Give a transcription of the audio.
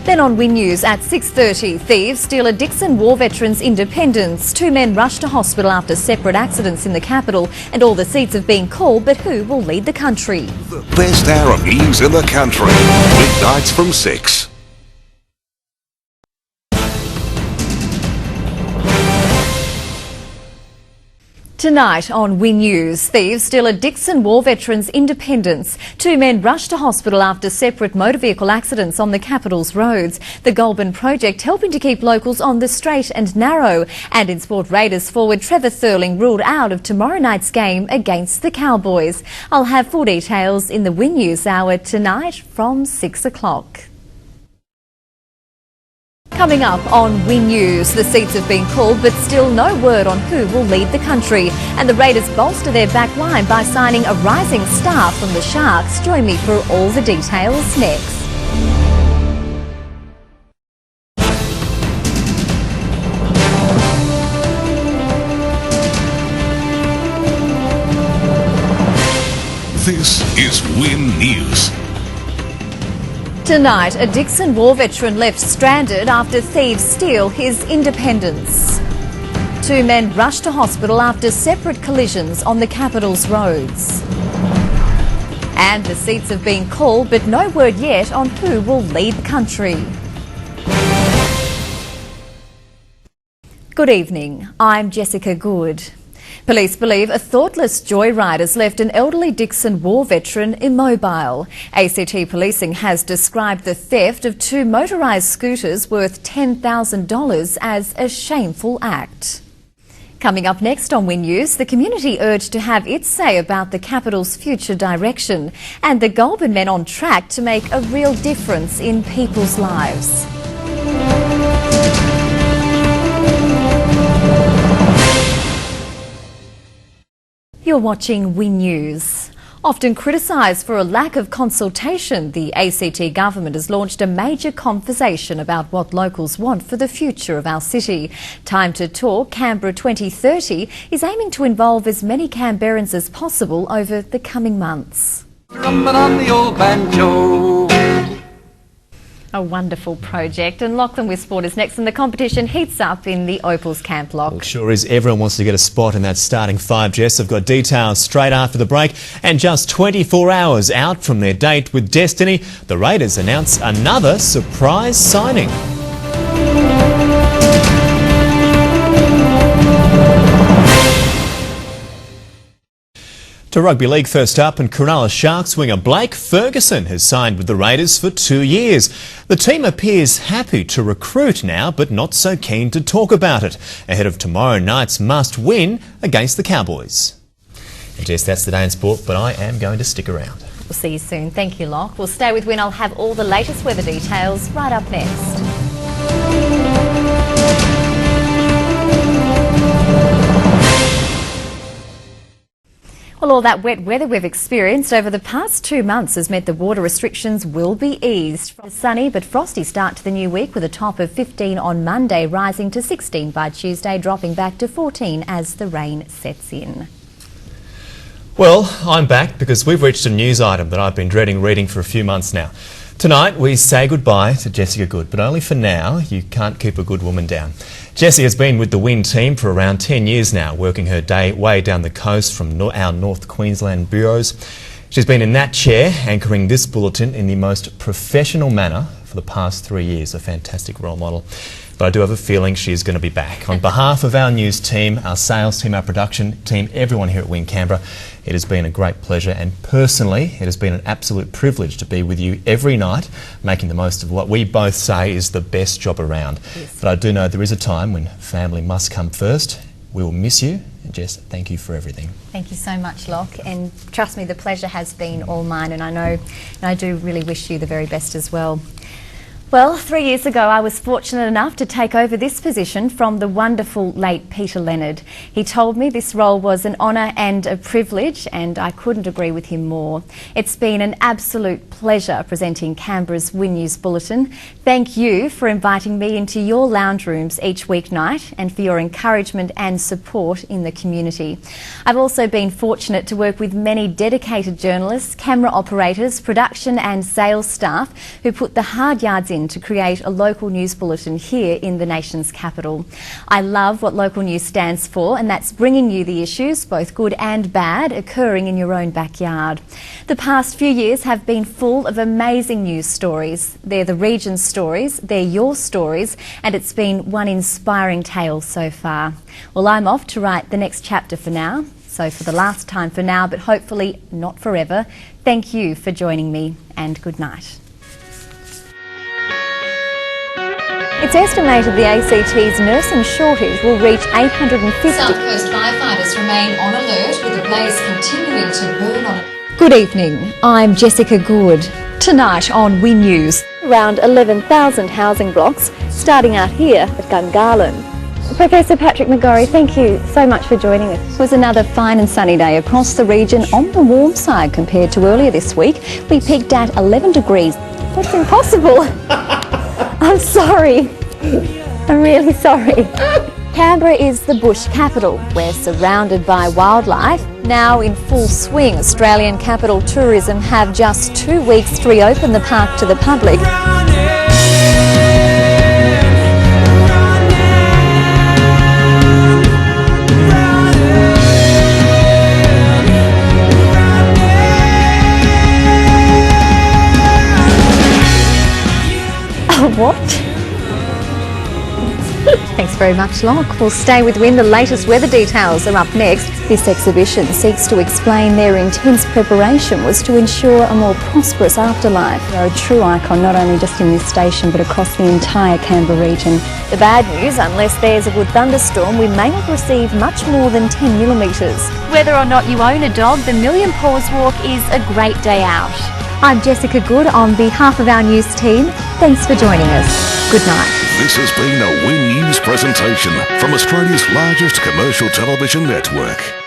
Then on Win News at 6:30, thieves steal a Dixon War veteran's independence. 2 men rushed to hospital after separate accidents in the capital, and all the seats have been called, but who will lead the country? The best hour of news in the country. Weeknights from 6. Tonight on Win News, thieves steal a Dixon War veteran's independence. 2 men rushed to hospital after separate motor vehicle accidents on the capital's roads. The Goulburn project helping to keep locals on the straight and narrow. And in sport, Raiders forward Trevor Thurling ruled out of tomorrow night's game against the Cowboys. I'll have full details in the Win News hour tonight from 6 o'clock. Coming up on Win News, the seats have been called but still no word on who will lead the country. And the Raiders bolster their back line by signing a rising star from the Sharks. Join me for all the details next. This is Win News. Tonight, a Dixon War veteran left stranded after thieves steal his independence. 2 men rushed to hospital after separate collisions on the capital's roads. And the seats have been called, but no word yet on who will lead the country. Good evening, I'm Jessica Good. Police believe a thoughtless joyride has left an elderly Dixon War veteran immobile. ACT Policing has described the theft of 2 motorised scooters worth $10,000 as a shameful act. Coming up next on Win News, the community urged to have its say about the capital's future direction, and the Goulburn men on track to make a real difference in people's lives. You're watching Win News. Often criticised for a lack of consultation, the ACT government has launched a major conversation about what locals want for the future of our city. Time to Talk Canberra 2030 is aiming to involve as many Canberrans as possible over the coming months. Drumming on the old banjo. A wonderful project, and Lachlan with sport is next, and the competition heats up in the Opals Camp Lock. Well, sure is. Everyone wants to get a spot in that starting 5, Jess. I've got details straight after the break, and just 24 hours out from their date with Destiny, the Raiders announce another surprise signing. To rugby league first up, and Cronulla Sharks winger Blake Ferguson has signed with the Raiders for 2 years. The team appears happy to recruit now, but not so keen to talk about it, ahead of tomorrow night's must-win against the Cowboys. And Jess, that's the day in sport, but I am going to stick around. We'll see you soon. Thank you, Loch. We'll stay with Win. I'll have all the latest weather details right up next. Well, all that wet weather we've experienced over the past 2 months has meant the water restrictions will be eased. A sunny but frosty start to the new week with a top of 15 on Monday, rising to 16 by Tuesday, dropping back to 14 as the rain sets in. Well, I'm back because we've reached a news item that I've been dreading reading for a few months now. Tonight we say goodbye to Jessica Good, but only for now. You can't keep a good woman down. Jessie has been with the Win team for around 10 years now, working her way down the coast from our North Queensland bureaus. She's been in that chair, anchoring this bulletin in the most professional manner for the past 3 years. A fantastic role model. But I do have a feeling she's going to be back. On behalf of our news team, our sales team, our production team, everyone here at Win Canberra, it has been a great pleasure, and personally it has been an absolute privilege to be with you every night, making the most of what we both say is the best job around. Yes. But I do know there is a time when family must come first. We will miss you, and Jess, thank you for everything. Thank you so much, Locke, and trust me, the pleasure has been all mine, and I do really wish you the very best as well. Well, 3 years ago I was fortunate enough to take over this position from the wonderful late Peter Leonard. He told me this role was an honour and a privilege, and I couldn't agree with him more. It's been an absolute pleasure presenting Canberra's Win News Bulletin. Thank you for inviting me into your lounge rooms each weeknight and for your encouragement and support in the community. I've also been fortunate to work with many dedicated journalists, camera operators, production and sales staff who put the hard yards in in to create a local news bulletin here in the nation's capital. I love what local news stands for, and that's bringing you the issues, both good and bad, occurring in your own backyard. The past few years have been full of amazing news stories. They're the region's stories, they're your stories, and it's been one inspiring tale so far. Well, I'm off to write the next chapter for now. So for the last time for now, but hopefully not forever, thank you for joining me and good night. It's estimated the ACT's nursing shortage will reach 850. South Coast firefighters remain on alert with the blaze continuing to burn on. Good evening, I'm Jessica Good. Tonight on Win News, around 11,000 housing blocks starting out here at Gungahlin. Professor Patrick McGorry, thank you so much for joining us. It was another fine and sunny day across the region on the warm side compared to earlier this week. We peaked at 11 degrees. That's impossible. I'm sorry. I'm really sorry. Canberra is the bush capital. We're surrounded by wildlife. Now in full swing, Australian capital tourism have just 2 weeks to reopen the park to the public. What? Thanks very much, Locke. We'll stay with Win. The latest weather details are up next. This exhibition seeks to explain their intense preparation was to ensure a more prosperous afterlife. They're a true icon, not only just in this station, but across the entire Canberra region. The bad news, unless there's a good thunderstorm, we may not receive much more than 10 millimetres. Whether or not you own a dog, the Million Paws Walk is a great day out. I'm Jessica Good on behalf of our news team. Thanks for joining us. Good night. This has been a Win News presentation from Australia's largest commercial television network.